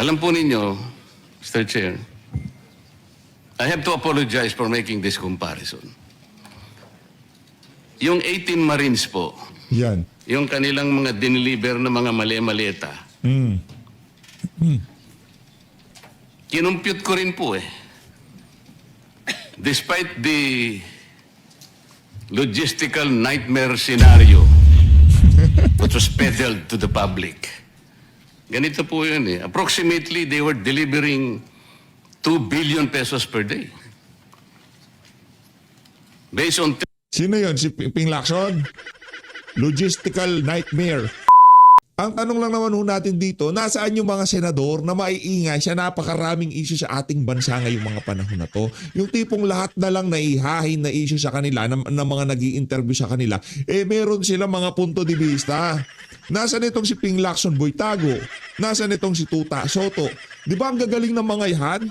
Alam po ninyo, Mr. Chair, I have to apologize for making this comparison. Yung 18 Marines po, Yan. yung kanilang mga dineliver na mga mali-maleta, kinumpute ko rin po eh. Despite the logistical nightmare scenario which was peddled to the public, ganito po yun eh. Approximately, they were delivering 2 billion pesos per day. Based on... Sino yun? Si Ping Lacson? Logistical nightmare. Ang tanong lang naman ho natin dito, nasaan yung mga senador na maiingay sa napakaraming issue sa ating bansa ngayong mga panahon na to? Yung tipong lahat na lang naihahin na issue sa kanila, na mga nag-i-interview sa kanila, meron sila mga punto de vista. Nasaan itong si Ping Lacson Boytago? Nasaan itong si Tuta Soto? Di ba ang gagaling ng mga yan?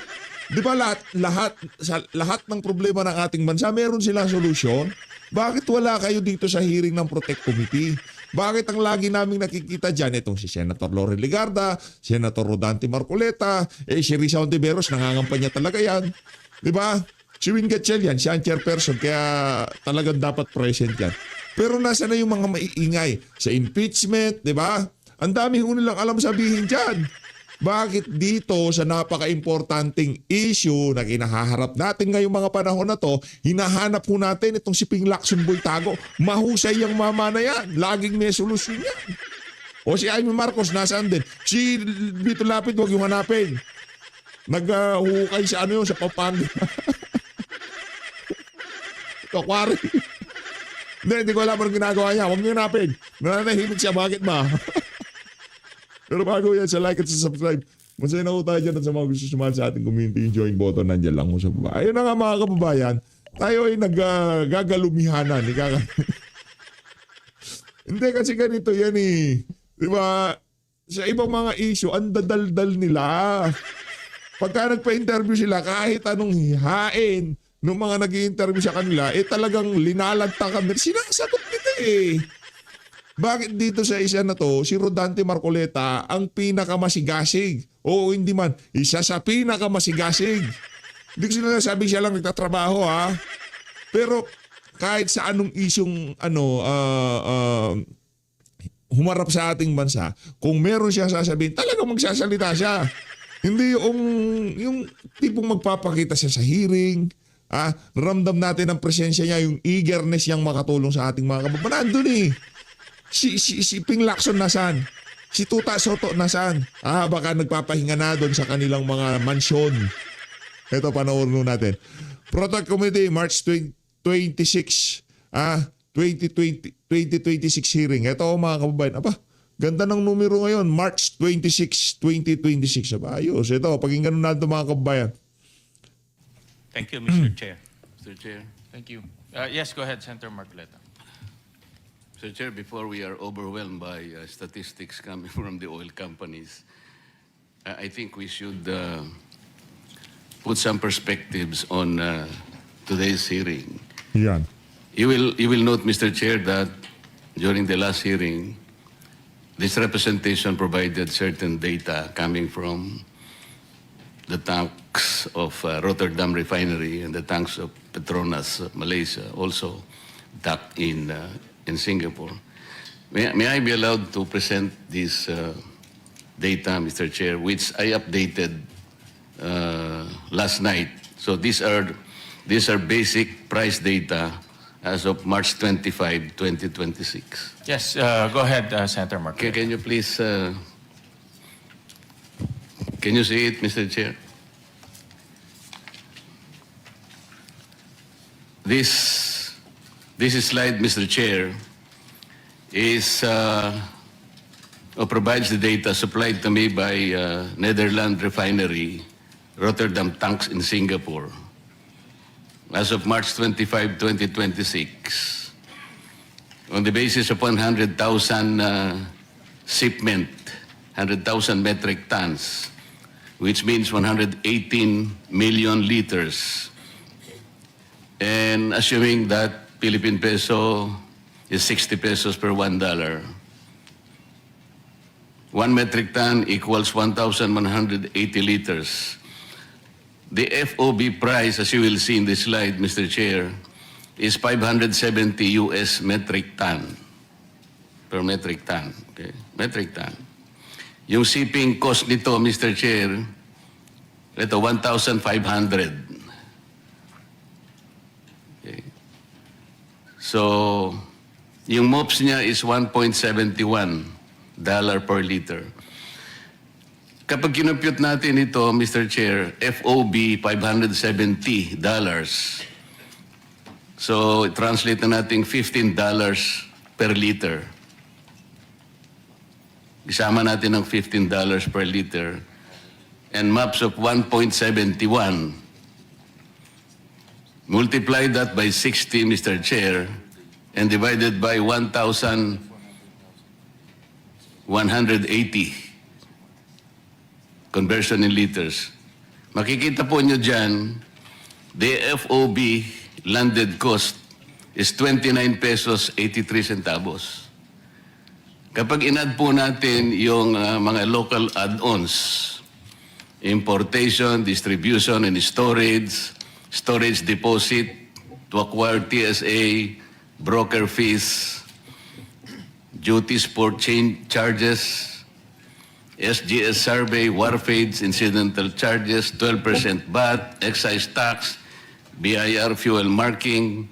Di ba lahat ng problema ng ating bansa, meron silang solusyon? Bakit wala kayo dito sa hearing ng Protect Committee? Bakit ang lagi naming nakikita dyan itong si Senator Loren Legarda, Senator Rodante Marcoleta, si Risa Ontiveros, nangangampanya talaga yan. Di ba? Si Win Gatchel yan, siya ang chairperson, kaya talagang dapat present yan. Pero nasa na yung mga maiingay sa impeachment, di ba? Ang dami ho nilang alam sabihin dyan. Bakit dito sa napaka-importanting issue na kinahaharap natin ngayong mga panahon na to, hinahanap po natin itong si Ping Lacson Boytago? Mahusay yung mama na yan. Laging may solusyon yan. O si Amy Marcos, nasaan din? Si Vito Lapid, huwag yung hanapin. Naghukay sa ano yun, sa Pampanga. Kakwari. Hindi ko alam anong ginagawa niya. Huwag niyo hanapin. Nananahimik siya, bakit ba? Pero bago yan, sa like at sa subscribe, masaya na po tayo dyan at sa mga gusto sumali sa ating community, yung join button, nandiyan lang mo sa baba. Ayun na nga mga kababayan, tayo ay naggagalumihanan. Hindi kasi ganito yan eh. Di ba? Sa ibang mga issue, ang dadaldal nila. Pagka nagpa-interview sila, kahit anong hihain ng mga nag-i-interview sa kanila, talagang linalagta kami. Sinasagot nila eh. Bakit dito sa isa na to, si Rodante Marcoleta ang pinakamasigasig? Oo, hindi man. Isa sa pinakamasigasig. Hindi ko sinasabi siya lang nagtatrabaho ha. Pero kahit sa anong isyong humarap sa ating bansa, kung meron siya sasabihin, talagang magsasalita siya. Hindi yung tipong magpapakita siya sa hearing, ramdam natin ang presensya niya, yung eagerness niyang makatulong sa ating mga kababayan. Nandun eh. Si Ping Lacson nasaan? Si Tuta Soto nasaan? Baka nagpapahinga na doon sa kanilang mga mansyon. Ito, panoorin natin. Protect Committee, March 26. 2026 hearing. Ito mga kababayan. Ganda ng numero ngayon. March 26, 2026. Ayos. Ito, pakinggan natin mga kababayan. Thank you, Mr. Chair. Mr. Chair. Thank you. Yes, go ahead, Senator Marcoleta. Mr. Chair, before we are overwhelmed by statistics coming from the oil companies, I think we should put some perspectives on today's hearing. Yan. You will note, Mr. Chair, that during the last hearing, this representation provided certain data coming from the tanks of Rotterdam Refinery and the tanks of Petronas Malaysia, also docked in Singapore. May I be allowed to present this data, Mr. Chair, which I updated last night. So these are basic price data as of March 25, 2026. Yes, go ahead, Senator Marcoleta. Can you please, can you see it, Mr. Chair? This slide, Mr. Chair, provides the data supplied to me by Netherlands Refinery, Rotterdam Tanks in Singapore. As of March 25, 2026, on the basis of 100,000 shipment, 100,000 metric tons, which means 118 million liters. And assuming that Philippine peso is 60 pesos per $1, 1 metric ton equals 1,180 liters. The FOB price, as you will see in this slide, Mr. Chair, is 570 US metric ton per metric ton. Okay? Metric ton. Yung shipping cost nito, Mr. Chair, ito, 1,500. Okay. So, yung MOPS niya is $1.71 per liter. Kapag kinumpute natin ito, Mr. Chair, FOB, $570. So, translate na natin $15 per liter. Isama natin ng $15 per liter. And MAPS of 1.71. Multiply that by 60, Mr. Chair, and divided by 1,180. Conversion in liters. Makikita po nyo dyan, the FOB landed cost is 29 pesos 83 centavos. Kapag in-add po natin yung mga local add-ons, importation, distribution, and storage deposit to acquire TSA, broker fees, duties for change charges, SGS survey, wharfage, incidental charges, 12% VAT, excise tax, BIR fuel marking,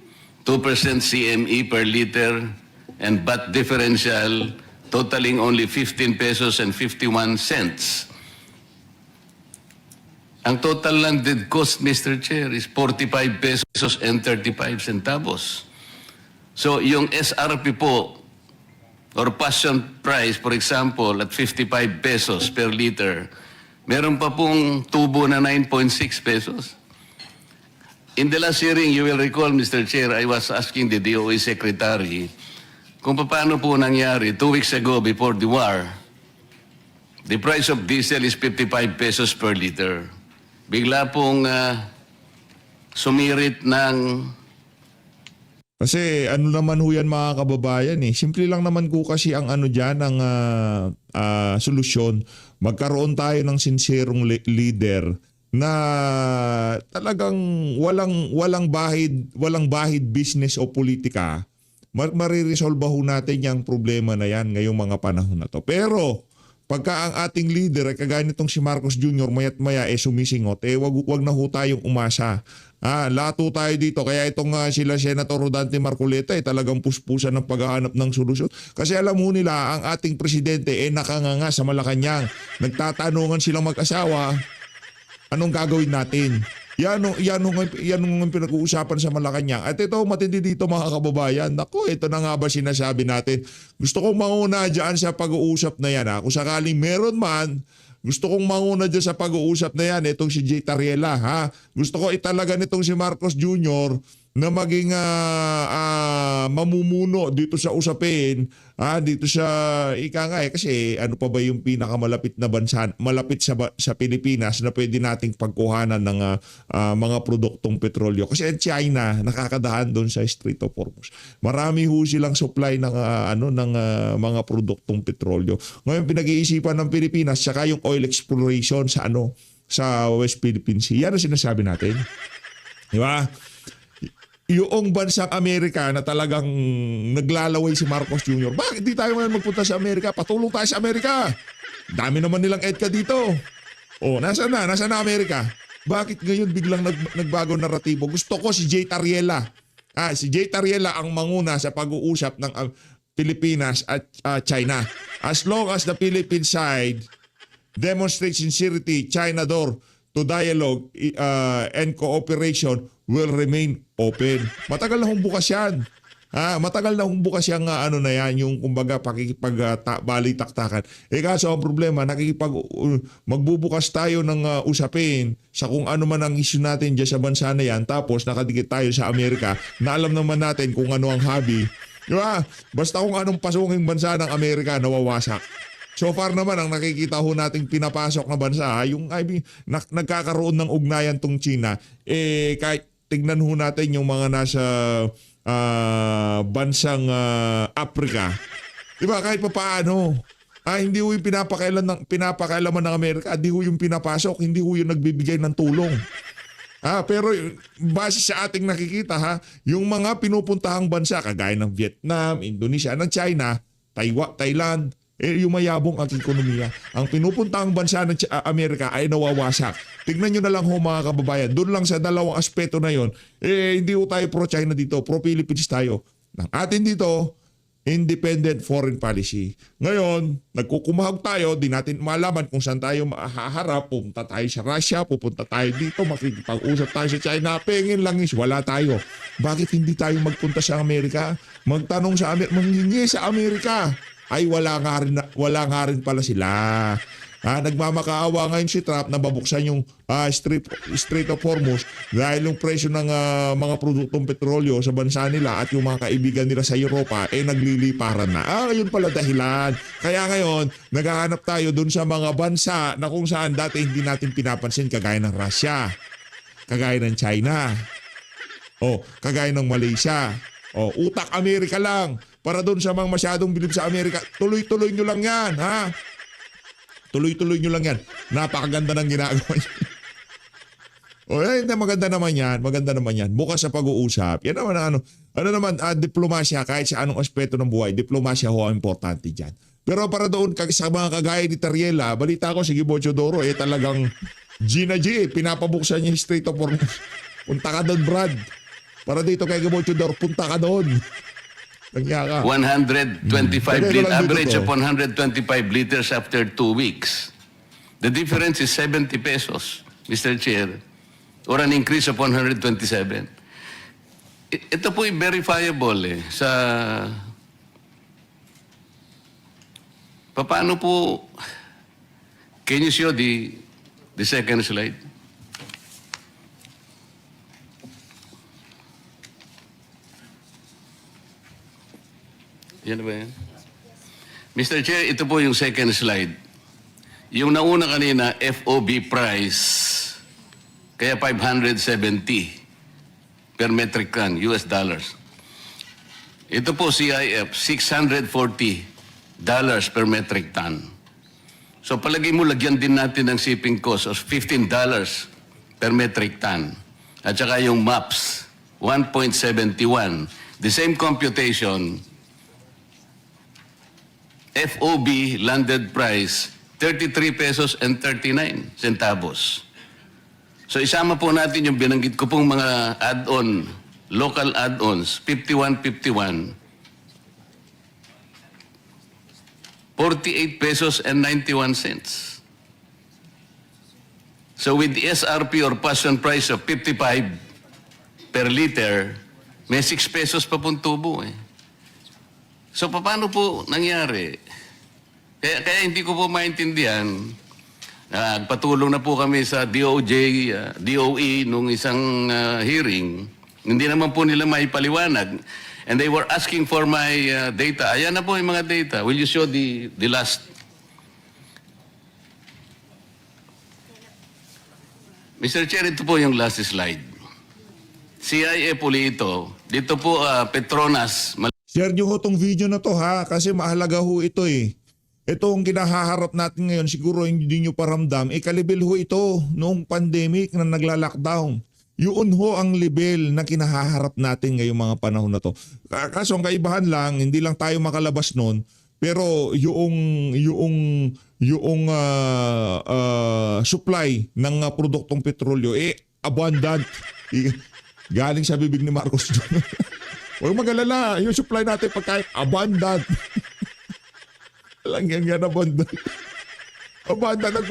2% CME per liter, and VAT differential totaling only 15 pesos and 51 cents. Ang total landed cost, Mr. Chair, is 45 pesos and 35 centavos. So yung SRP po, or passion price, for example, at 55 pesos per liter, meron pa pong tubo na 9.6 pesos. In the last hearing, you will recall, Mr. Chair, I was asking the DOE Secretary kung paano po nangyari 2 weeks ago before the war, the price of diesel is 55 pesos per liter. Bigla pong sumirit ng Kasi ano naman ho yan mga kababayan eh. Simple lang naman ko kasi ang ano dyan, ang solusyon. Magkaroon tayo ng sincerong leader na talagang walang bahid business o politika. Mariresolve ho natin yung problema na yan ngayong mga panahon na to. Pero pagka ang ating leader ay kagaya nitong si Marcos Jr. maya't maya sumisingot, wag na ho tayong umasa. Lahat ho tayo dito. Kaya itong sila Senator Rodante Marcoleta talagang puspusan ng paghahanap ng solusyon. Kasi alam mo nila, ang ating presidente nakanganga sa Malacanang. Nagtatanungan silang mag-asawa, anong gagawin natin? Yan ang pinag-uusapan sa Malacanang. At ito, matindi dito mga kababayan. Naku, ito na nga ba sinasabi natin? Gusto kong mauna dyan sa pag-uusap na yan. Kung sakaling meron man, gusto kong manguna dyan sa pag-uusap na yan, itong si Jay Tariela. Gusto ko italaga nitong si Marcos Jr. na maging mamumuno dito sa usapin, dito sa kasi ano pa ba yung pinakamalapit na bansa, malapit sa Pilipinas na pwede nating pagkuhanan ng mga produktong petrolyo. Kasi ang China, nakakadaan doon sa Strait of Hormuz. Marami ho silang supply ng mga produktong petrolyo. Ngayon pinag-iisipan ng Pilipinas saka yung oil exploration sa West Philippine Sea. Yan ang sinasabi natin. Di ba? Yung bansang Amerika na talagang naglalaway si Marcos Jr. Bakit di tayo man magpunta sa Amerika? Patulong tayo sa Amerika. Dami naman nilang EDCA dito. Nasaan na Amerika? Bakit ngayon biglang nagbago naratibo? Gusto ko si Jay Tariela. Si Jay Tariela ang manguna sa pag-uusap ng Pilipinas at China. As long as the Philippine side demonstrates sincerity, China door to dialogue and cooperation will remain open. Matagal na hong bukas yan. Matagal na hong bukas yung na yan, yung kumbaga pakikipag-balitaktakan. Kaso ang problema, magbubukas tayo ng usapin sa kung ano man ang issue natin dyan sa bansa na yan, tapos nakadikit tayo sa Amerika na alam naman natin kung ano ang hobby. Diba? Basta kung anong pasunging bansa ng Amerika, nawawasak. So far naman, ang nakikita ho nating pinapasok na bansa, yung nagkakaroon ng ugnayan tong China, kahit tignan ho natin yung mga nasa bansang Africa. Diba? Kahit papaano, Hindi ho yung pinapakailaman ng Amerika, hindi ho yung pinapasok, hindi ho yung nagbibigay ng tulong. Pero base sa ating nakikita yung mga pinupuntahang bansa kagaya ng Vietnam, Indonesia, ng China, Taiwan, Thailand, yung mayabong ang ekonomiya. Ang pinupuntahang bansa ng Amerika ay nawawasak. Tignan nyo na lang ho mga kababayan, doon lang sa dalawang aspeto na yon, hindi ho tayo pro-China dito, pro-Philippines tayo. Ang atin dito, independent foreign policy. Ngayon, nagkukumahog tayo, di natin malaman kung saan tayo mahaharap. Pupunta tayo sa Russia, pupunta tayo dito, makikipag-usap tayo sa China. Pengin lang is, wala tayo. Bakit hindi tayo magpunta sa Amerika? Magtanong sa Amerika, manghingi sa Amerika. Ay wala nga rin pala sila. Nagmamakaawa ngayon si Trump na babuksan yung Strait of Hormuz dahil yung presyo ng mga produktong petrolyo sa bansa nila at yung mga kaibigan nila sa Europa nagliliparan na. Yun pala dahilan. Kaya ngayon, naghahanap tayo dun sa mga bansa na kung saan dati hindi natin pinapansin kagaya ng Russia, kagaya ng China, kagaya ng Malaysia. Utak Amerika lang. Para dun sa mga masyadong bilib sa Amerika, tuloy-tuloy nyo lang yan, Tuloy-tuloy nyo lang yan. Napakaganda ng ginagawa nyo. Hindi, maganda naman yan. Maganda naman yan. Bukas sa pag-uusap. Yan naman diplomasya kahit sa anong aspeto ng buhay. Diplomasya ho ang importante dyan. Pero para doon sa mga kagaya ni Tariela, balita ko si Gibocho Doro, talagang Gina G, pinapabuksan niya yung Strait of Hormuz. Punta ka doon, Brad. Para dito kay Gibocho Doro, punta ka doon. Nagya ka. 125 average of 125 liters after 2 weeks. The difference is 70 pesos, Mr. Chair, or an increase of 127. Ito po verifiable sa paano po. Can you show the second slide? Yan ba yan? Mr. Chair, ito po yung second slide. Yung nauna kanina, FOB price, kaya 570 per metric ton, US dollars. Ito po CIF, $640 per metric ton. So palagay mo, lagyan din natin ng shipping cost of $15 per metric ton. At saka yung MAPS, 1.71. The same computation, FOB landed price 33 pesos and 39 centavos. So isama po natin yung binanggit ko pong mga add-on, local add-ons, 51.51, 48 pesos and 91 cents. So with the SRP or passion price of 55 per liter, may 6 pesos pa pong tubo So paano po nangyari? Kaya hindi ko po maintindihan. Patulong na po kami sa DOJ, DOE nung isang hearing. Hindi naman po nila maipaliwanag. And they were asking for my data. Ayan na po yung mga data. Will you show the last? Mr. Chair, ito po yung last slide. CIA po ito. Dito po Petronas. Share nyo ho tong video na to kasi mahalaga ho ito Ito ang kinahaharap natin ngayon, siguro hindi nyo paramdam. Kalibil ho ito noong pandemic na nagla-lockdown. Yun ho ang level na kinahaharap natin ngayong mga panahon na to. Kaso ang kaibahan lang, hindi lang tayo makalabas nun, pero yung supply ng produktong petrolyo abundant. Galing sa bibig ni Marcos. Huwag mag-alala, yung supply natin pagkain, abundant. Lang yan abundant. Abundant.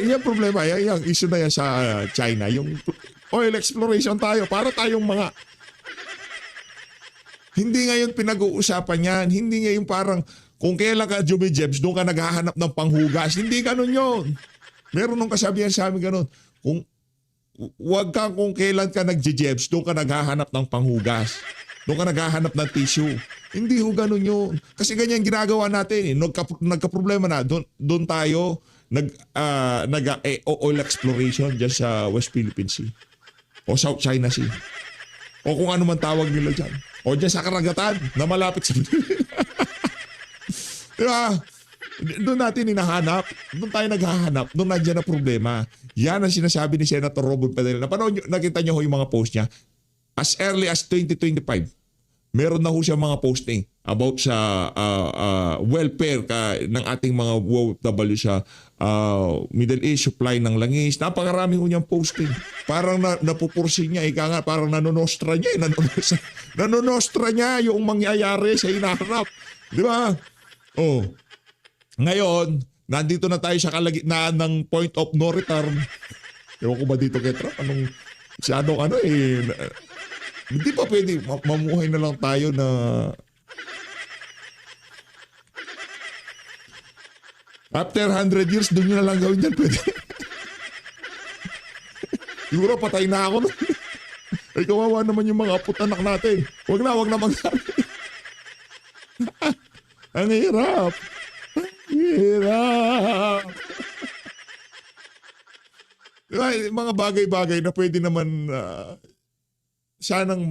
Yung problema, yung issue na yan sa China, yung oil exploration tayo, para tayong mga, hindi ngayon pinag-uusapan yan, hindi ngayon parang, kung kailan ka Jumijebs, doon ka naghahanap ng panghugas, hindi ganun yun. Meron nung kasabihan sa amin ganun, huwag kang kung kailan ka nag-jebs, doon ka naghahanap ng panghugas. Doon ka naghahanap ng tissue. Hindi ho ganun yun. Kasi ganyan ginagawa natin. Nagka-problema na. Doon tayo oil exploration dyan sa West Philippine Sea. O South China Sea. O kung ano man tawag nila dyan. O dyan sa karagatan na malapit sa Di ba? Doon natin hinahanap. Doon tayo naghahanap. Doon nandiyan na problema. Yan ang sinasabi ni Senator Robin Padilla. Napanood nyo, nakita nyo ho yung mga post niya. As early as 2025, meron na ho siya mga posting about sa welfare ng ating mga OFW sa Middle East, supply ng langis. Napakarami ho niyang posting. Parang napupursin niya. Ika nga, parang nanonostra niya. Nanonostra niya yung mangyayari sa hinaharap. Di ba? Oh. Ngayon, nandito na tayo sa kalagitnaan ng point of no return. Ewan ko ba dito, Ketra? Anong, hindi pa pwede, mamuhay na lang tayo na after 100 years, doon nyo na lang gawin dyan, pwede. Siguro patay na ako. Ay, kawawa naman yung mga apot anak natin. Wag na magsabi. Ang hirap. Hirap. Diba, mga bagay-bagay na pwede naman sanang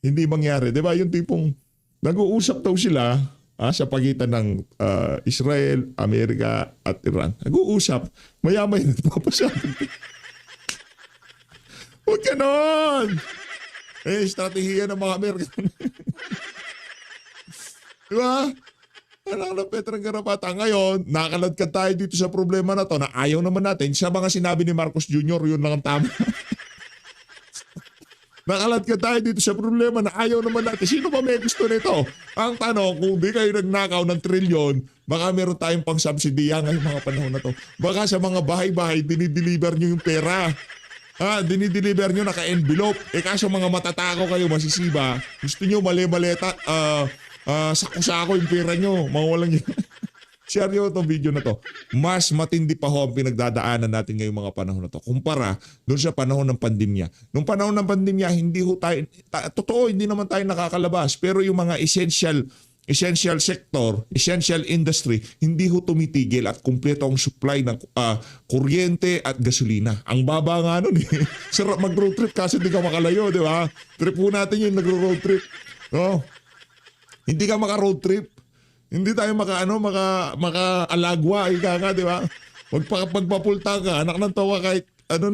hindi mangyari. Diba, yung tipong nag-uusap daw sila sa pagitan ng Israel, Amerika at Iran. Nag-uusap. Maya-maya nagpapasabi. Huwag ganon! Strategiya ng mga Amerikano. Diba? Anak ng Petrang Garapata. Ngayon, nakaladkad tayo dito sa problema na to na ayaw naman natin. Sa mga sinabi ni Marcos Jr., yun lang ang tama. Nakaladkad tayo dito sa problema na ayaw naman natin. Sino ba may gusto nito? Ang tanong, kung di kayo nagnakaw ng trilyon, baka meron tayong pang subsidiya ngayong mga panahon na to. Baka sa mga bahay-bahay, dinideliver nyo yung pera. Dinideliver nyo naka-envelope. Kaso mga matatakaw kayo, masisiba. Gusto nyo mali-maleta, sako-sako yung pera nyo. Mawalang yun. Share nyo itong video na to. Mas matindi pa ho ang pinagdadaanan natin ngayong mga panahon na to. Kumpara doon sa panahon ng pandemya. Nung panahon ng pandemya, hindi ho tayo, totoo, hindi naman tayo nakakalabas. Pero yung mga essential sector, essential industry, hindi ho tumitigil at kumpleto ang supply ng kuryente at gasolina. Ang baba nga nun eh. Sarap mag-road trip kasi hindi ka makalayo, di ba? Trip po natin yung nagro-road trip. No? Hindi ka maka-road trip. Hindi tayo maka-alagwa, ika nga, di ba? Pagpapulta ka, anak ng tawa kahit 3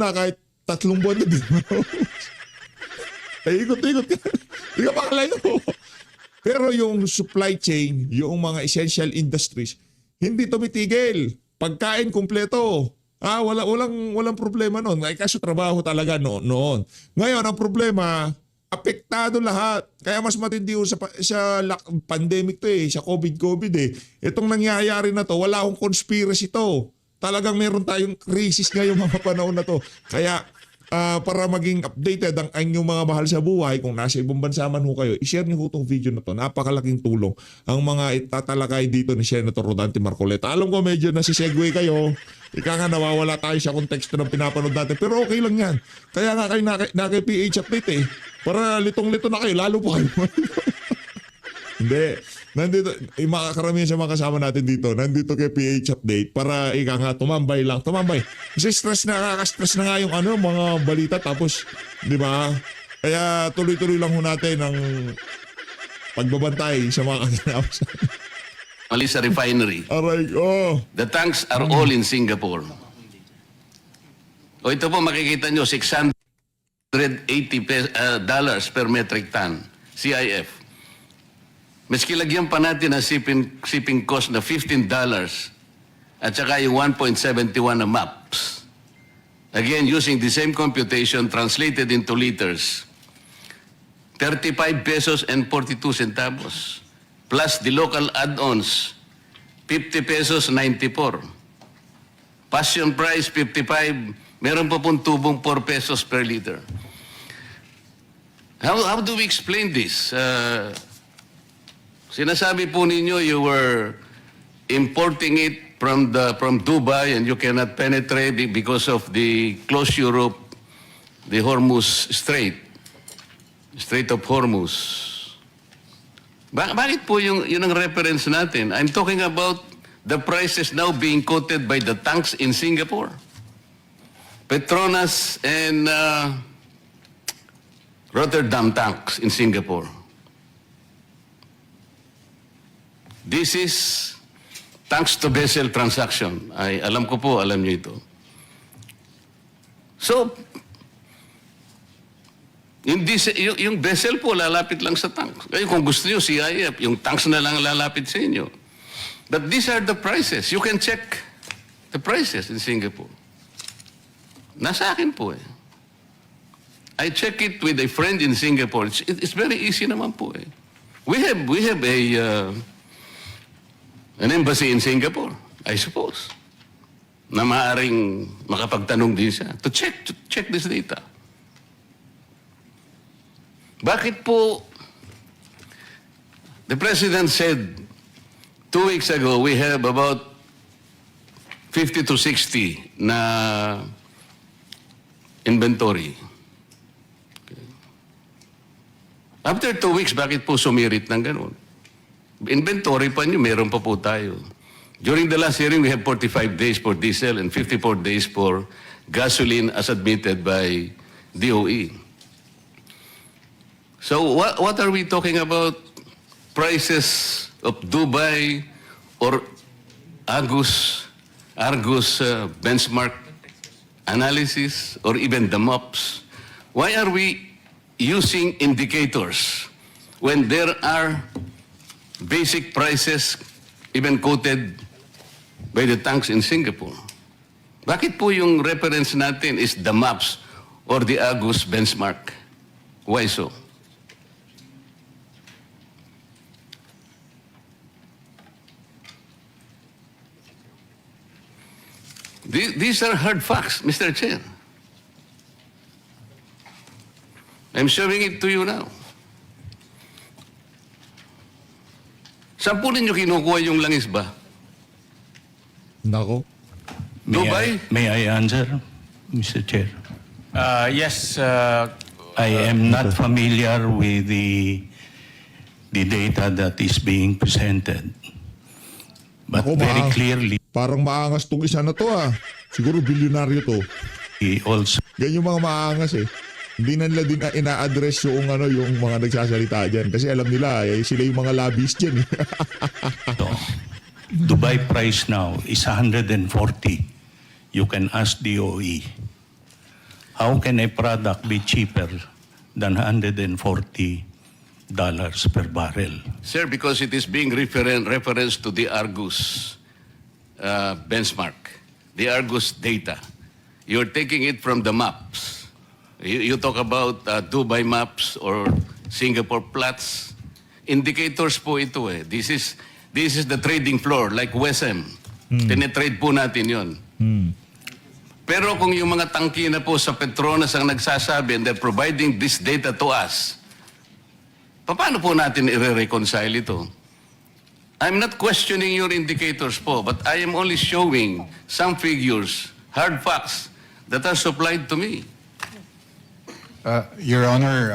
buwan na din. Ay, ikot-ikot ka. Hindi ka makalayo. Pero yung supply chain, yung mga essential industries, hindi tumitigil. Pagkain kumpleto. Walang problema noon. Ay, kaso trabaho talaga noon. Ngayon, ang problema, apektado lahat. Kaya mas matindi sa pandemic to sa COVID eh. Itong nangyayari na to, wala akong conspiracy to. Talagang meron tayong crisis ngayong mga panahon na to. Kaya para maging updated ang inyong mga mahal sa buhay, kung nasa ibang bansa man ho kayo, i-share niyo ho itong video na to. Napakalaking tulong ang mga itatalakay dito ni Senator Rodante Marcoleta. Alam ko medyo nasisegue kayo. Ika nga nawawala tayo sa konteksto ng pinapanood natin. Pero okay lang yan. Kaya nga kayo naki-PH update para litong-lito na kayo. Lalo po kayo. Hindi. Nandito, karamihan sa mga kasama natin dito, nandito kay PH Update para ika nga tumambay lang. Kasi nakaka-stress na nga yung mga balita tapos, di ba? Kaya tuloy-tuloy lang ho natin ang pagbabantay sa mga kakinawasan. Only sa refinery. Aray, The tanks are all in Singapore. Ito po makikita nyo, $680 per metric ton, CIF. Maski lagyan pa natin ang shipping cost na $15 at saka yung 1.71 na MAPS. Again, using the same computation translated into liters, 35 pesos and 42 centavos. Plus the local add-ons, 50 pesos 94. Passion price 55, meron pa pong tubong 4 pesos per liter. How do we explain this? Sinasabi po ninyo you were importing it from Dubai and you cannot penetrate because of the closure of the Hormuz Strait of Hormuz. Bakit po yun ang reference natin? I'm talking about the prices now being quoted by the tanks in Singapore. Petronas and Rotterdam tanks in Singapore. This is thanks to vessel transaction. Ay, alam ko po, alam niyo ito. So, yung vessel po, lalapit lang sa tanks. Kaya kung gusto niyo, CIF, yung tanks na lang lalapit sa inyo. But these are the prices. You can check the prices in Singapore. Nasa akin po eh. I check it with a friend in Singapore. It's very easy naman po eh. We have an embassy in Singapore, I suppose, na maaaring makapagtanong din siya to check this data. Bakit po the President said 2 weeks ago we have about 50 to 60 na inventory. Okay. After 2 weeks, bakit po sumirit ng ganun? Inventory pa nyo, meron pa po tayo. During the last hearing, we have 45 days for diesel and 54 days for gasoline as admitted by DOE. So what are we talking about? Prices of Dubai or Argus benchmark analysis or even the MOPS? Why are we using indicators when there are basic prices even quoted by the tanks in Singapore? Bakit po yung reference natin is the MOPS or the Argus benchmark? Why so? These are hard facts, Mr. Chair. I'm showing it to you now. Saan po ninyo kinukuha yung langis ba? Nako. Dubai? May I answer, Mr. Chair? Yes, I am not familiar with the data that is being presented. But Ako, very clearly, Parang maangas tong isa na to ah. Siguro bilyonaryo to. also Ganyan yung mga maangas eh. Hindi na nila din ina-address yung mga nagsasalita dyan. Kasi alam nila sila yung mga lobbies dyan. Dubai price now is 140. You can ask DOE. How can a product be cheaper than $140 per barrel? Sir, because it is being referenced to the Argus benchmark, the Argus data. You're taking it from the maps. You talk about Dubai maps or Singapore Platts. Indicators po ito eh. This is the trading floor like WESM. Tinetrade po natin yon. Pero kung yung mga tangki na po sa Petronas ang nagsasabi and they're providing this data to us, paano po natin i-reconcile ito? I'm not questioning your indicators po, but I am only showing some figures, hard facts, that are supplied to me. Your Honor,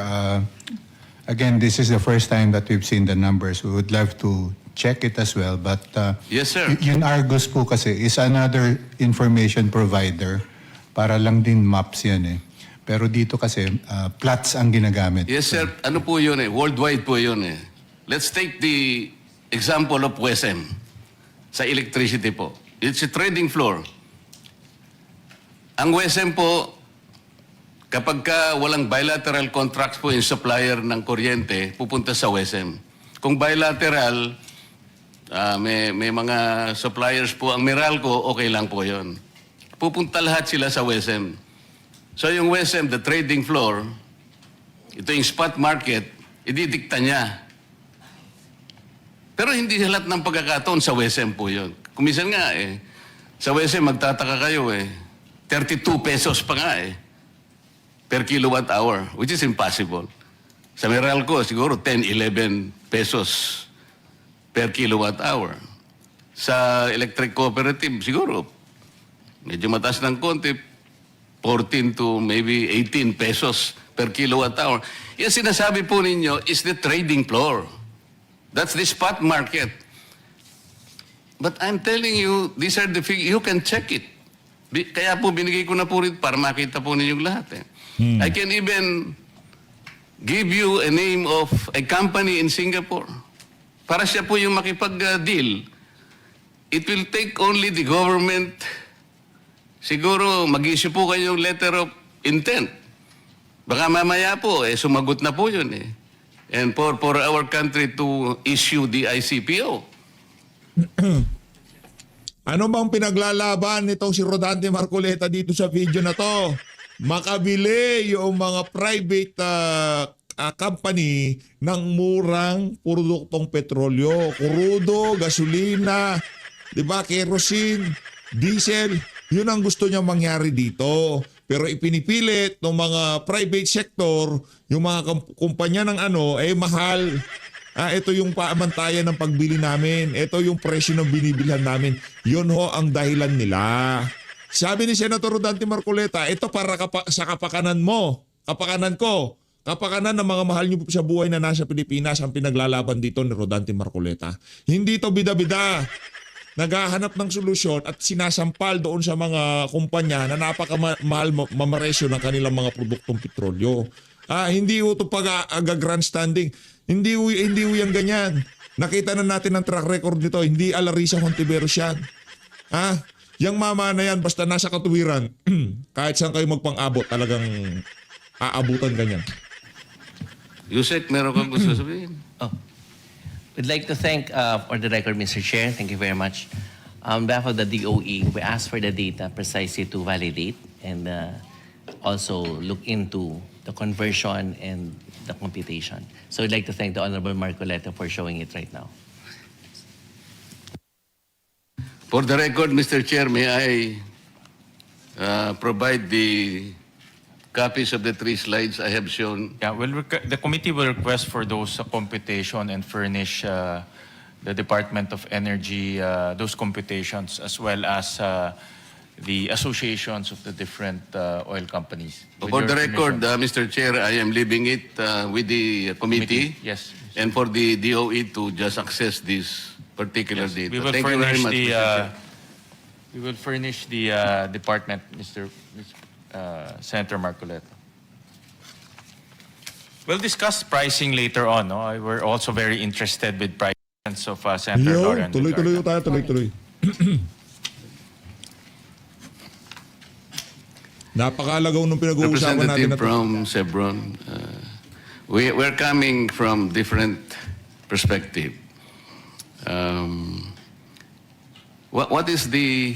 again, this is the first time that we've seen the numbers. We would love to check it as well, but Yes, sir. Yung Argus po kasi is another information provider. Para lang din maps yan eh. Pero dito kasi, plots ang ginagamit. Yes, sir. Ano po yun eh? Worldwide po yun eh. Let's take the example of WESM sa electricity po. It's a trading floor. Ang WESM po, kapag ka walang bilateral contracts po yung supplier ng kuryente, pupunta sa WESM. Kung bilateral, may mga suppliers po, ang Meralco, okay lang po yon. Pupunta lahat sila sa WESM. So yung WESM, the trading floor, ito yung spot market, ididikta niya. Pero hindi lahat ng pagkakataon sa WESM po yun. Kumisan nga eh, sa WESM magtataka kayo eh, 32 pesos pa nga eh, per kilowatt hour, which is impossible. Sa Meralco, siguro 10, 11 pesos per kilowatt hour. Sa electric cooperative, siguro, medyo mataas ng konti, 14 to maybe 18 pesos per kilowatt hour. Yung sinasabi po ninyo is the trading floor. That's the spot market. But I'm telling you, these are the figures. You can check it. Kaya po binigay ko na po rin para makita po ninyong lahat eh. I can even give you a name of a company in Singapore para siya po yung makipag-deal. It will take only the government, siguro mag-issue po kayong letter of intent. Baka mamaya po, sumagot na po yun eh. And for our country to issue the ICPO. Ano bang pinaglalaban nitong si Rodante Marcoleta dito sa video na to? Makabili yung mga private company ng murang produktong petrolyo, krudo, gasolina, 'di ba, kerosene, diesel. Yun ang gusto niya mangyari dito. Pero ipinipilit ng mga private sector, yung mga kumpanya ng mahal. Ito yung paamantayan ng pagbili namin. Ito yung presyo ng binibilhan namin. Yun ho ang dahilan nila. Sabi ni Senator Rodante Marcoleta, ito para sa kapakanan mo, kapakanan ko, kapakanan ng mga mahal niyo sa buhay na nasa Pilipinas ang pinaglalaban dito ni Rodante Marcoleta. Hindi to bida-bida. Naghahanap ng solusyon at sinasampal doon sa mga kumpanya na napakamahal mamaresyo ng kanilang mga produktong petrolyo. Hindi ito pag-grandstanding. Hindi yan ganyan. Nakita na natin ang track record nito. Hindi Alarisa Hontiveros yan. Yang mama na yan, basta nasa katuwiran, kahit saan kayo magpang-abot, talagang aabutan ganyan. Yusek, meron kang gusto sabihin? We'd like to thank, for the record, Mr. Chair, thank you very much. On behalf of the DOE, we asked for the data precisely to validate and also look into the conversion and the computation. So I'd like to thank the Honorable Marcoleta for showing it right now. For the record, Mr. Chair, may I provide the copies of the 3 slides I have shown? Yeah, the committee will request for those computation and furnish the Department of Energy those computations as well as the associations of the different oil companies. With For your the record, permission. Mr. Chair, I am leaving it with the committee. Yes. And for the DOE to just access this particular Yes, data. we will Thank you very furnish much, Mr. Chair. we will furnish the department, Senator Marcoleta. We'll discuss pricing later on. No? We're also very interested with prices of Senator Yo, Lauren. tuloy-tuloy tayo, tuloy-tuloy. Napakalagaw nung pinag-uusapan natin Representative na to. from Chevron, we're coming from different perspective. What is the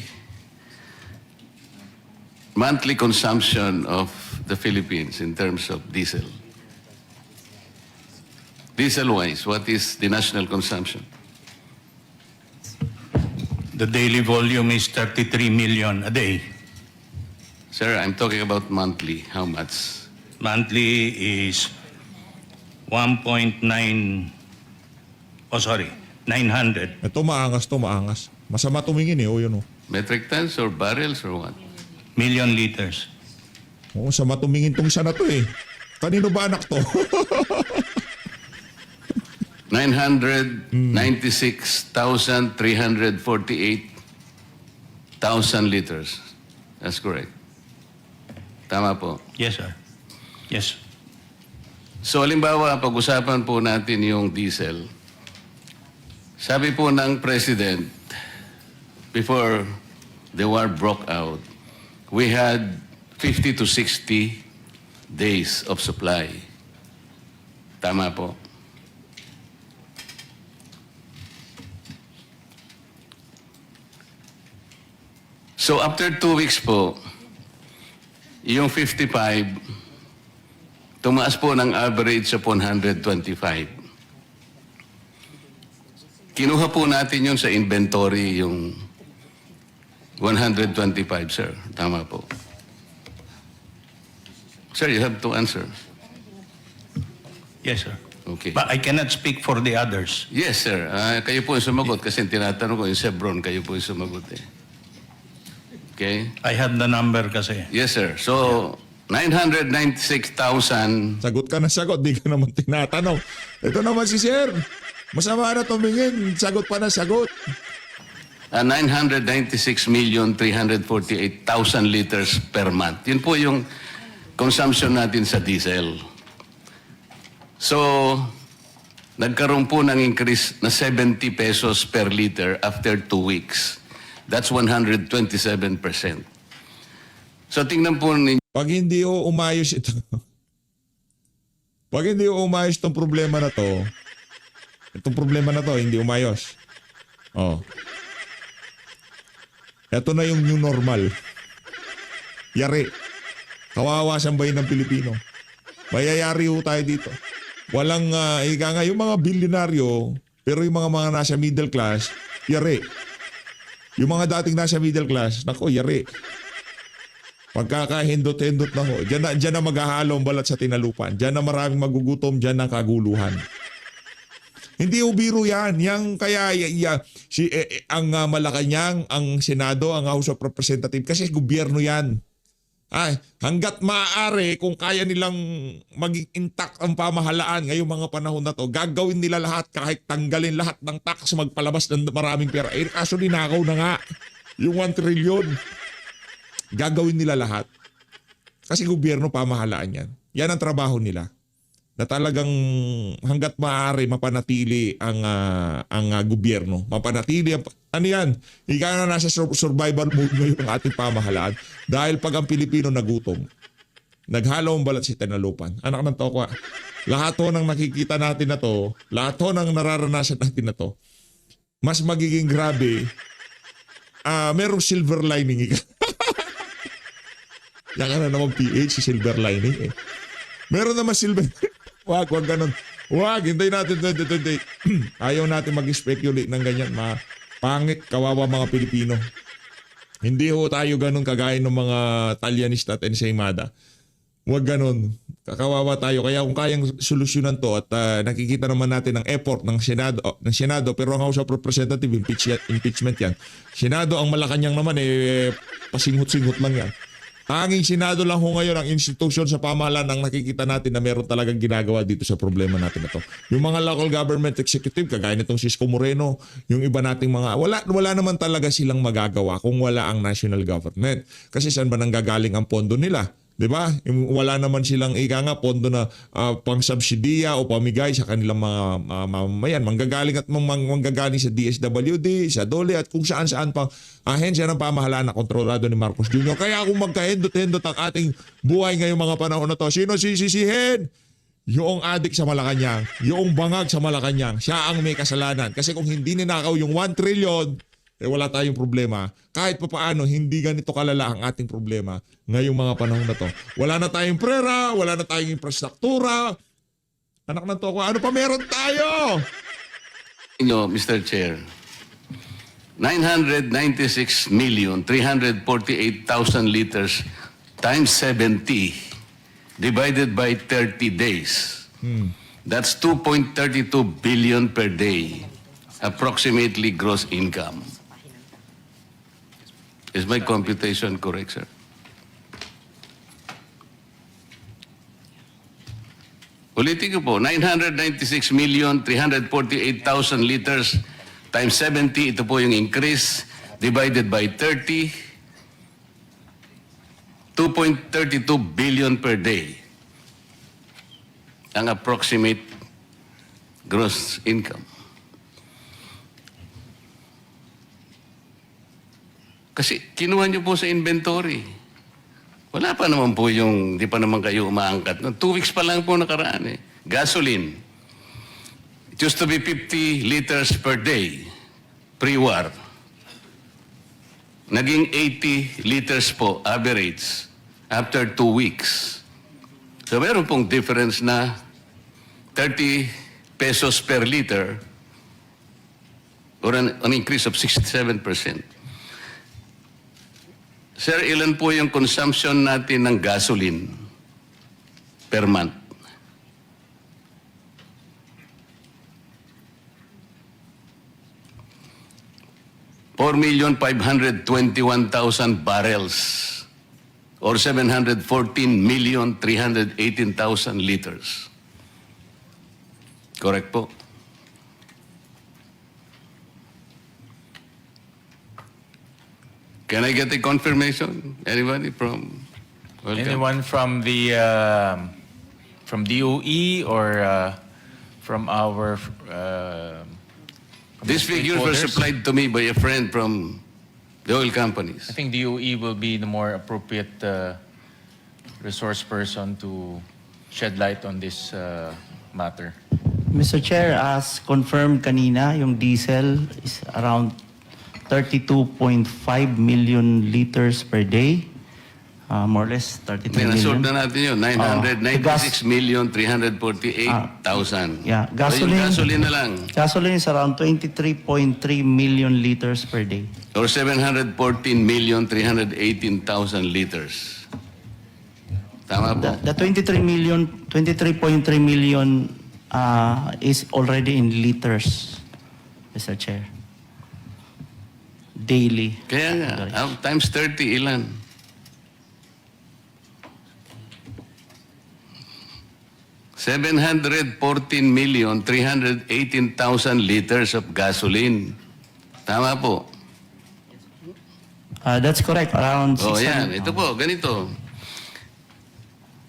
monthly consumption of the Philippines in terms of diesel? Diesel-wise, what is the national consumption? The daily volume is 33 million a day. Sir, I'm talking about monthly. How much? Monthly is 900. Ito maangas. Masama tumingin yun oh. Metric tons or barrels or what? Million liters. Oo, sama tumingin tong isa na to eh. Kanino ba anak to? 996,348,000 liters. That's correct. Tama po. Yes, sir. Yes. So, halimbawa, pag-usapan po natin yung diesel. Sabi po ng President, before the war broke out, we had 50 to 60 days of supply. Tama po. So after 2 weeks po, yung 55, tumaas po ng average sa 125. Kinuha po natin yun sa inventory, yung 125, sir. Tama po. Sir, you have to answer. Yes, sir. Okay. But I cannot speak for the others. Yes, sir. Kayo po yung sumagot kasi tinatanong ko yung Chevron, kayo po yung sumagot eh. Okay? I have the number kasi. Yes, sir. So, 996,000. Sagot ka na sagot, di ka naman tinatanong. Ito naman si Sir. Masama na tumingin, sagot pa na sagot. 996,348,000 liters per month. Yun po yung consumption natin sa diesel. So, nagkaroon po ng increase na 70 pesos per liter after 2 weeks. That's 127%. So tingnan po ninyo. Pag hindi umayos ito, pag hindi umayos itong problema na to, hindi umayos. Oh. Ito na yung new normal. Yari. Kawawa siyang bayan ng Pilipino. Mayayari ho tayo dito. Walang, ika nga, yung mga bilyonaryo, pero yung mga nasa middle class, yari. Yung mga dating nasa middle class, nako, yari. Pagkakahindot-hindot na ho, dyan na maghahalo ang balat sa tinalupan. Dyan na maraming magugutom, dyan na kaguluhan. Hindi ubiro yan. Yang kaya ang Malacanang, ang Senado, ang House of Representatives, kasi gobyerno yan. Ay, hanggat maaari, kung kaya nilang maging intact ang pamahalaan ngayong mga panahon na to, gagawin nila lahat kahit tanggalin lahat ng tax, magpalabas ng maraming pera. Eh, kaso ninakaw na nga yung 1 trillion. Gagawin nila lahat. Kasi gobyerno, pamahalaan yan. Yan ang trabaho nila. Na talagang hanggat maaari mapanatili ang gobyerno. Mapanatili ang... Ano yan? Ika na nasa survival mode ngayon ang ating pamahalaan. Dahil pag ang Pilipino nagutom, naghalo ang balat sa tinalupan. Anak ng tokwa. Lahat ho ng nakikita natin na to, lahat ho ng nararanasan natin na to, mas magiging grabe. Merong silver lining. Yan ka na naman PH, silver lining eh. Meron naman silver. Wag ganun. Wag, hintayin natin 2028. Ayaw natin mag-speculate ng ganyan. Pangit, kawawa mga Pilipino. Hindi ho tayo ganun kagaya ng mga Talyanista at Ensaymada. Wag ganun. Kakawawa tayo. Kaya kung kayang solusyonan to at nakikita naman natin ang effort ng Senado, pero ang House of Representatives, impeachment yan. Senado, ang Malacanang naman pasinghot-singhot lang yan. Tanging Senado lang ho ngayon ang institusyon sa pamahalaan ang nakikita natin na meron talagang ginagawa dito sa problema natin na to. Yung mga local government executive, kagaya nitong Sisko Moreno, yung iba nating mga, wala naman talaga silang magagawa kung wala ang national government. Kasi saan ba nanggagaling ang pondo nila? Diba? Wala naman silang pondo na pang-subsidiya o pamigay sa kanilang mga mamamayan. Manggagaling at manggagaling sa DSWD, sa DOLE at kung saan-saan pang ahensya ng pamahalaan na kontrolado ni Marcos Jr. Kaya kung magkahindot-hindot ang ating buhay ngayong mga panahon na to, sino sisisihin? Yung adik sa Malacanang, yung bangag sa Malacanang, siya ang may kasalanan. Kasi kung hindi ninakaw yung 1 trillion, wala tayong problema. Kahit papaano, hindi ganito kalala ang ating problema ngayong mga panahon na to. Wala na tayong prera, wala na tayong infrastruktura. Anak ng toko, ano pa meron tayo? Mr. Chair, 996,348,000 liters times 70 divided by 30 days. That's 2.32 billion per day, approximately gross income. Is my computation correct, sir? Ulitin ko po, 996,348,000 liters times 70, ito po yung increase, divided by 30, 2.32 billion per day. Ang approximate gross income. Kasi kinuha niyo po sa inventory. Wala pa naman po yung, di pa naman kayo umaangkat. 2 weeks pa lang po nakaraan eh. Gasoline. It used to be 50 liters per day, pre-war. Naging 80 liters po, average, after 2 weeks. So meron pong difference na 30 pesos per liter or an increase of 67%. Sir, ilan po yung consumption natin ng gasoline per month? Four 4,521,000 barrels or 714,318,000 liters. Correct po? Can I get a confirmation? Anybody from? Welcome. Anyone from the from DOE or from our These figures were stakeholders. supplied to me by a friend from the oil companies. I think DOE will be the more appropriate resource person to shed light on this matter. Mr. Chair, as confirmed kanina, yung diesel is around 32.5 million liters per day. More or less 33 Minasort million. na natin yun, 996,348,000. Yeah, So yung gasoline. gasoline na lang. Gasoline is around 23.3 million liters per day. Or 714,318,000 liters. Tama po. The 23.3 million is already in liters, Mr. Chair. Daily. Kaya nga, times 30, ilan? $714,318,000 liters of gasoline. Tama po. That's correct. Around Oh, 600. yan. Ito po, ganito.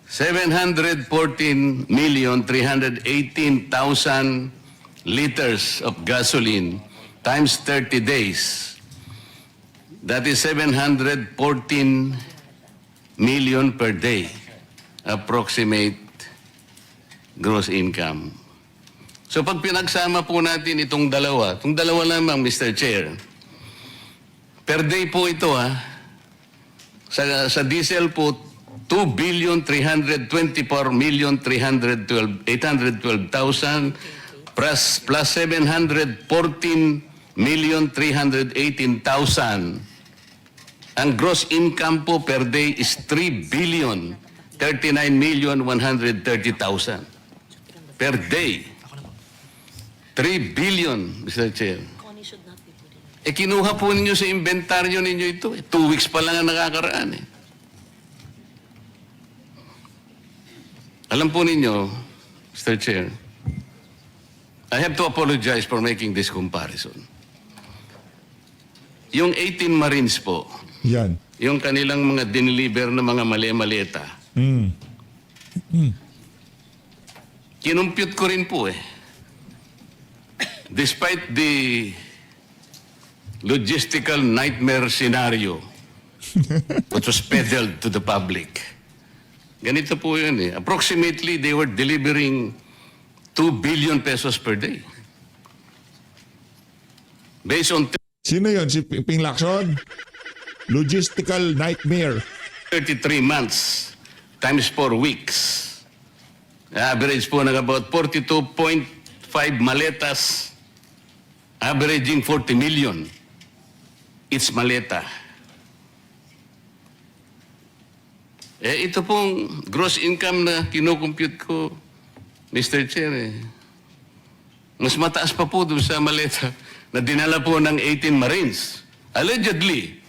714,318,000 liters of gasoline times 30 days. That is 714 million per day. Approximate gross income. So pag pinagsama po natin itong dalawa lamang, Mr. Chair, per day po ito sa diesel po, 2,324,812,000 plus 714,318,000. Ang gross income po per day is 3,039,130,000 per day. 3 billion, Mr. Chair. Kinuha po ninyo sa inventaryo ninyo ito. 2 weeks pa lang ang nakakaraan eh. Alam po ninyo, Mr. Chair, I have to apologize for making this comparison. Yung 18 Marines po, Yan. yung kanilang mga dineliver na mga mali-maleta, kinumpute ko rin po eh. Despite the logistical nightmare scenario which was peddled to the public. Ganito po yun eh. Approximately, they were delivering 2 billion pesos per day. Based on Sino yon? Si Ping Lacson? Logistical nightmare. 33 months times 4 weeks. Average po ng about 42.5 maletas, averaging 40 million. It's maleta. Ito pong gross income na kinocompute ko, Mr. Chair, mas mataas pa po doon sa maleta na dinala po ng 18 Marines. Allegedly.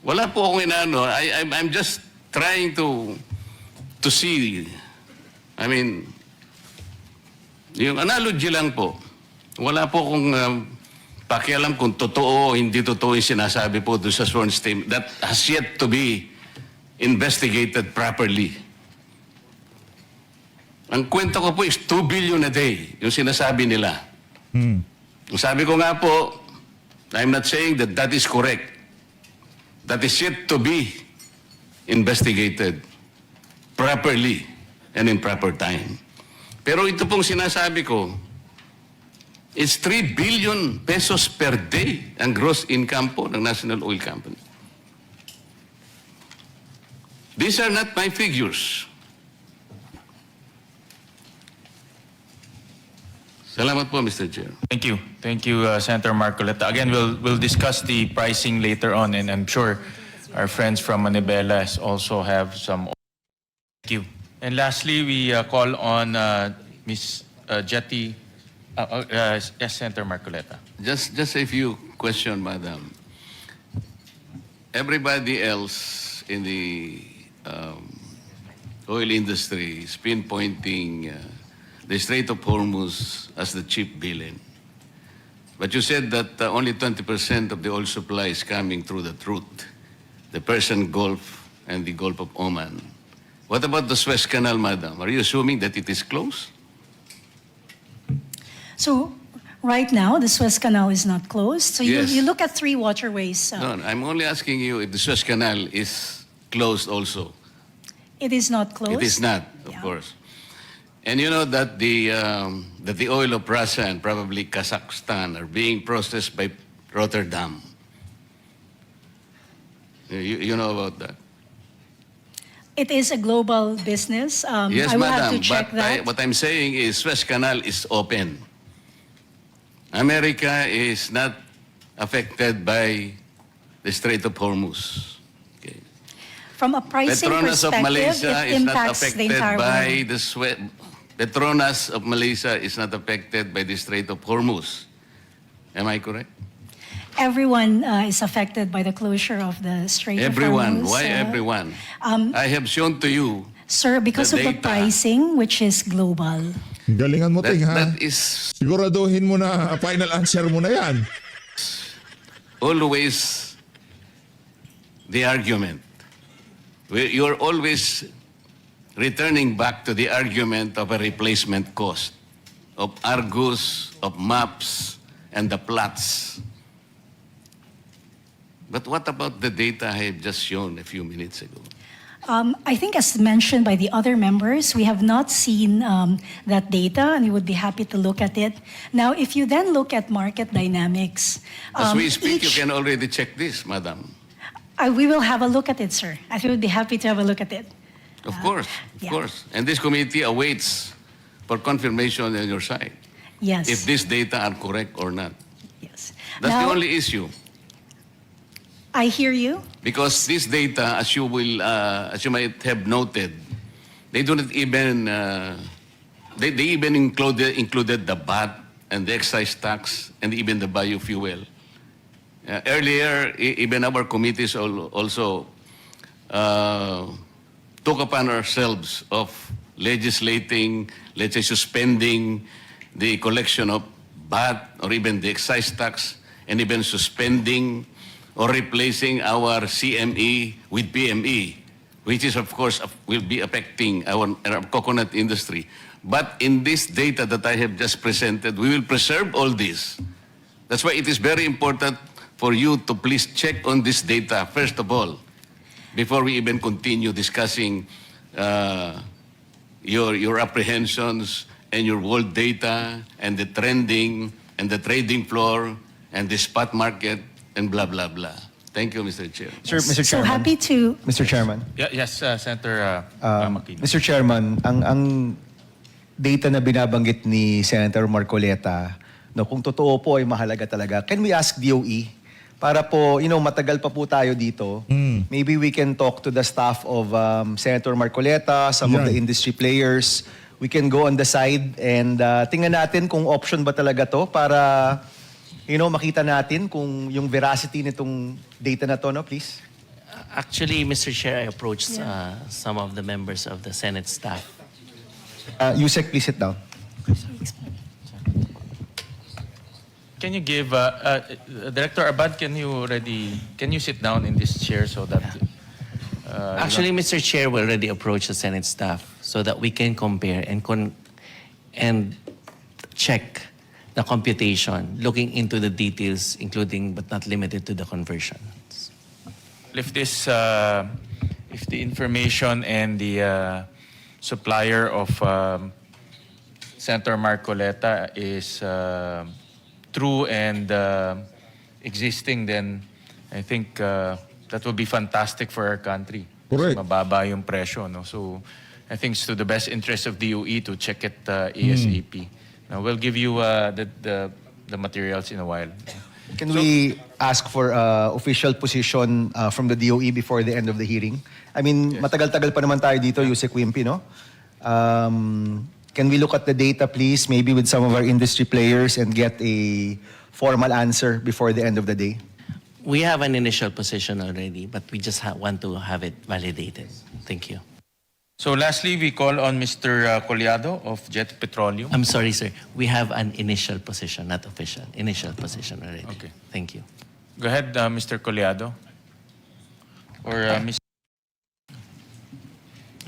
Wala po akong inaano. I'm just trying to see. I mean, yung analogy lang po. Wala po akong pakialam kung totoo o hindi totoo yung sinasabi po doon sa sworn statement. That has yet to be investigated properly. Ang kwento ko po is 2 billion a day, yung sinasabi nila. Ang sabi ko nga po, I'm not saying that that is correct. That is yet to be investigated properly and in proper time. Pero ito pong sinasabi ko, it's 3 billion pesos per day ang gross income po ng National Oil Company. These are not my figures. Salamat po, Mr. Chair. Thank you. Thank you, Senator Marcoleta. Again, we'll discuss the pricing later on, and I'm sure our friends from Manibela also have some. Thank you. And lastly, we call on Ms. Jetty. Yes, Senator Marcoleta. Just a few questions, Madam. Everybody else in the oil industry is pinpointing the Strait of Hormuz as the chief villain. But you said that only 20% of the oil supply is coming through that route, the Persian Gulf and the Gulf of Oman. What about the Suez Canal, Madam? Are you assuming that it is closed? So right now, the Suez Canal is not closed. So Yes. you look at three waterways. No, I'm only asking you if the Suez Canal is closed also. It is not closed. It is not, of Yeah. course. And you know that the oil of Russia and probably Kazakhstan are being processed by Rotterdam. You know about that? It is a global business. Yes, I will have madam. to check But that. what I'm saying is Suez Canal is open. America is not affected by the Strait of Hormuz. Okay. From a pricing Petronas of perspective, Malaysia it is not impacts the affected entire by world. the Suez. Petronas of Malaysia is not affected by the Strait of Hormuz. Am I correct? Everyone is affected by the closure of the Strait Everyone. of Hormuz. Why everyone? um, I have shown to you Sir, because The of the data. pricing, which is global. Galingan mo, that, Ting, ha? that is Siguraduhin mo na final answer mo na yan. always the argument. You're always returning back to the argument of a replacement cost, of Argus, of maps, and the plots. But what about the data I have just shown a few minutes ago? I think, as mentioned by the other members, we have not seen that data, and we would be happy to look at it. Now, if you then look at market dynamics, As we speak, you each- can already check this, madam. we will have a look at it, sir. I would be happy to have a look at it. Of course, of yeah. course. And this committee awaits for confirmation on your side, Yes. if these data are correct or not. Yes. That's Now, the only issue. I hear you. Because this data, as you might have noted, they do not even, they even included the VAT and the excise tax and even the biofuel. Earlier, even our committees also took upon ourselves of legislating, let's say suspending the collection of VAT or even the excise tax and even suspending or replacing our CME with PME, which is of course will be affecting our coconut industry. But in this data that I have just presented, we will preserve all this. That's why it is very important for you to please check on this data first of all, before we even continue discussing your apprehensions and your world data and the trending and the trading floor and the spot market and blah, blah, blah. Thank you, Mr. Chair. Sir, Mr. So Chairman. happy to. Mr. Chairman. Yes, Senator Makino. Mr. Chairman, ang data na binabanggit ni Senator Marcoleta, no, kung totoo po ay mahalaga talaga, can we ask DOE? Para po, matagal pa po tayo dito. Maybe we can talk to the staff of Senator Marcoleta, some of the Yan. industry players. We can go on the side and tingnan natin kung option ba talaga to para makita natin kung yung veracity nitong data na to, no, please? Actually, Mr. Chair, I approached some of the members of the Senate staff. Yusek, please sit down. Can you give, Director Abad, can you sit down in this chair so that... Actually, Mr. Chair, we already approached the Senate staff so that we can compare and check the computation, looking into the details, including but not limited to the conversions. If this, if the information and the supplier of Senator Marcoleta is true and existing, then I think that would be fantastic for our country. Correct. Kasi mababa yung presyo, no? So I think it's to the best interest of DOE to check it ASAP. Now, we'll give you the materials in a while. Can we ask for official position from the DOE before the end of the hearing? I mean, matagal-tagal pa naman tayo dito, Yusek Wimpy, no? Can we look at the data, please, maybe with some of our industry players and get a formal answer before the end of the day? We have an initial position already, but we just want to have it validated. Thank you. So lastly, we call on Mr. Collado of Jet Petroleum. I'm sorry, sir. We have an initial position, not official. Initial position already. Okay. Thank you. Go ahead, Mr. Collado. Or Mr.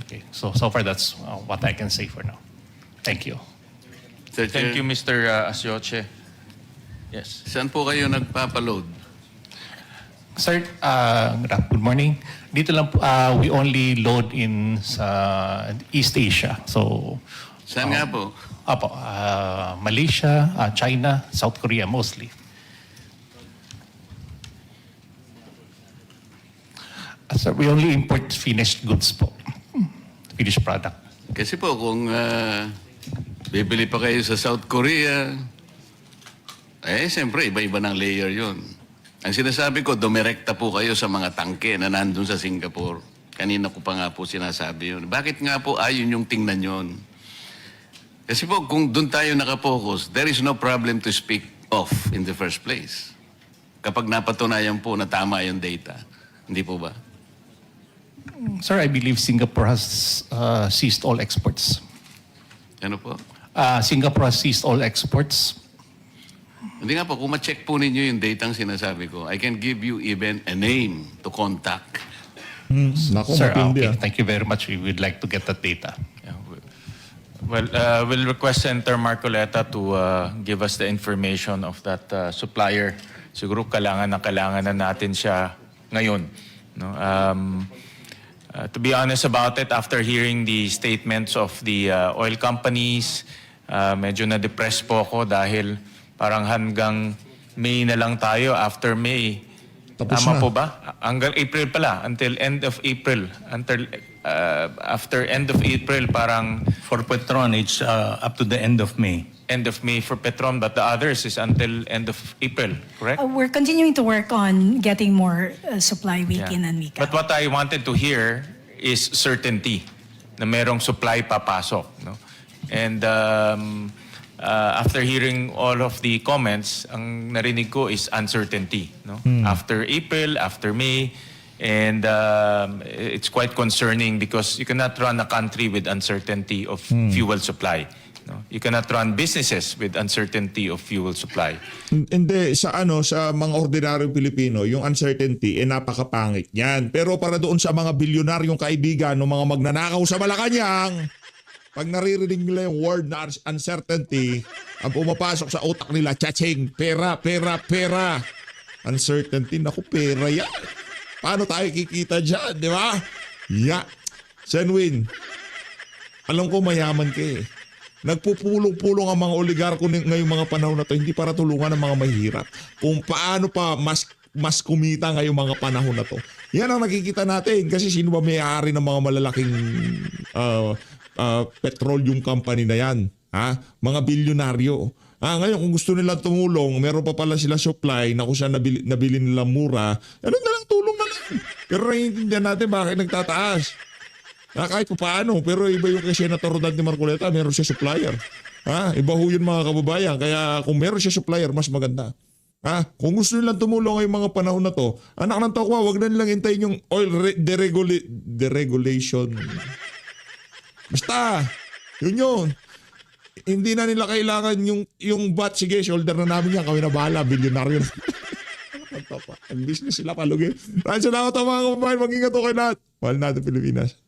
Okay, so far that's what I can say for now. Thank you. Mr. Chair, Thank you, Mr. Asioche. Yes. saan po kayo nagpapaload? Sir, good morning. Dito lang po, we only load in sa East Asia. So, Saan nga po? Malaysia, China, South Korea mostly. Sir, we only import finished goods po. Finished product. Kasi po kung bibili pa kayo sa South Korea, siyempre iba-iba ng layer yun. Ang sinasabi ko, dumirekta po kayo sa mga tangke na nandun sa Singapore. Kanina ko pa nga po sinasabi yun. Bakit nga po ayon yung tingnan yun? Kasi po, kung doon tayo nakapokus, there is no problem to speak of in the first place. Kapag napatunayan po na tama yung data. Hindi po ba? Sir, I believe Singapore has ceased all exports. Ano po? Singapore has ceased all exports. Hindi nga po, kung ma-check po ninyo yung data ang sinasabi ko, I can give you even a name to contact. Naku, Sir, matindi okay. ah. Thank you very much. We would like to get that data. Yeah, well, we'll request Senator Marcoleta to give us the information of that supplier. Siguro kailangan na natin siya ngayon. No? To be honest about it, after hearing the statements of the oil companies, medyo na-depress po ako dahil parang hanggang May na lang tayo. After May, Tapos tama na. po ba? Hanggang April pala, until end of April. After end of April, parang For Petron, it's up to the end of May. end of May for Petron, but the others is until end of April, correct? We're continuing to work on getting more supply week Yeah. in and week But out. what I wanted to hear is certainty na merong supply papasok. No? And after hearing all of the comments, ang narinig ko is uncertainty. No? After April, after May, and it's quite concerning because you cannot run a country with uncertainty of fuel supply. No? You cannot run businesses with uncertainty of fuel supply. Hindi, sa mga ordinaryong Pilipino, yung uncertainty, napakapangit yan. Pero para doon sa mga bilyonaryong kaibigan ng mga magnanakaw sa Malacanang, pag naririnig nila yung word na uncertainty, ang pumapasok sa utak nila, chaching, pera, pera, pera. Uncertainty, naku, pera yan. Paano tayo kikita dyan, di ba? Yeah. Senwin, alam ko mayaman ka eh. Nagpupulong-pulong ang mga oligarko ngayong mga panahon na to, hindi para tulungan ang mga mahihirap. Kung paano pa mas kumita ngayong mga panahon na to. Yan ang nakikita natin kasi sino ba may-ari ng mga malalaking petroleum company na yan? Ha? Mga bilyonaryo. Ngayon kung gusto nila tumulong, meron pa pala sila supply na kung saan nabili nila mura, ano na lang, tulong na lang. Pero naiintindihan natin bakit nagtataas. Kahit pa paano, pero iba yung kay Senator Rodante Marcoleta, meron siya supplier. Iba ho yun mga kababayan. Kaya kung meron siya supplier, mas maganda. Kung gusto nilang tumulong ngayong mga panahon na to, anak ng tokwa, wag na nilang hintayin yung oil deregulation. Basta, yun. Hindi na nila kailangan yung bat, sige, shoulder na namin yan, kami na bahala, bilyonaryo na. Ang business sila palugi. Maraming salamat mga kababayan, mag-ingat ako kayo lahat. Mahal natin Pilipinas.